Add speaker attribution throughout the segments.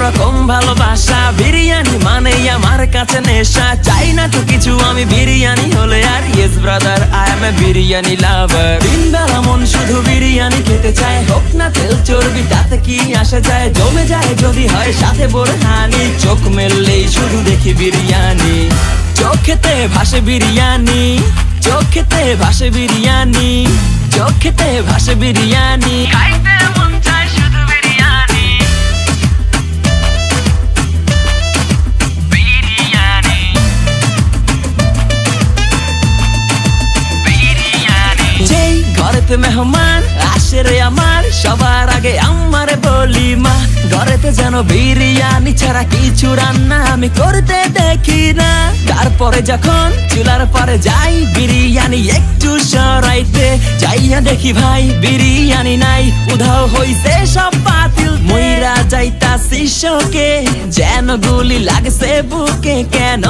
Speaker 1: অন্যরকম ভালোবাসা। বিরিয়ানি মানেই আমার কাছে নেশা, চাই না তো কিছু আমি বিরিয়ানি হলে আর। Yes brother, I M A biryani লাভার। দিন বেলা মন শুধু বিরিয়ানি খেতে চায়, হোক না তেল চর্বি তাতে কি আসে যায়। জমে যায় যদি হয় সাথে বোরহানি, চোখ মেললেই শুধু দেখি বিরিয়ানি। চোখেতে ভাসে বিরিয়ানি, চোখেতে ভাসে বিরিয়ানি, চোখেতে ভাসে বিরিয়ানি। খাইতে মন চায় শুধু বিরিয়ানি, বিরিয়ানি, বিরিয়ানি। যেই ঘরেতে মেহমান আসে রে আমার, সবার আগে আমার বলি মা। ঘরেতে যেন বিরিয়ানি ছাড়া কিছু রান্না আমি করতে দেখি না। তারপরে যখন চুলার পরে যাই বিরিয়ানি একটু সরাইতে, যাইয়া দেখি ভাই বিরিয়ানি নাই, উধাও হইছে সব পাতিল। মইরা যাইতাছি শোকে, যেন গুলি লাগছে বুকে। কেন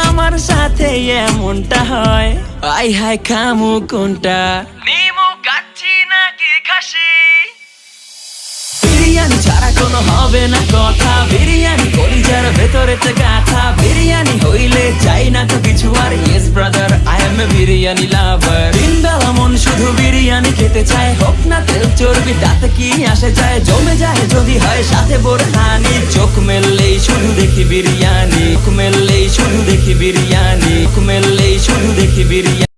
Speaker 1: আমার সাথে এমনটা হয়, আই হাই খামু কোনটা, নিমু কাচ্ছি নাকি খাসি। বিরিয়ানি ছাড়া কোনো হবে না কথা, বিরিয়ানি কলিজার ভেতরেতে গাথা। বিরিয়ানি হইলে চাই না তো কিছু আর। Yes brother, I M A biryani লাভার। দিন বেলা মন শুধু বিরিয়ানি খেতে চায়, হোক না তেল চর্বি তাতে কি আসে যায়। জমে যায় যদি হয় সাথে বোরহানি, চোখ মেললেই শুধু দেখি বিরিয়ানি, চোখ মেললেই শুধু দেখি বিরিয়ানি, চোখ মেললেই শুধু দেখি বিরিয়ানি।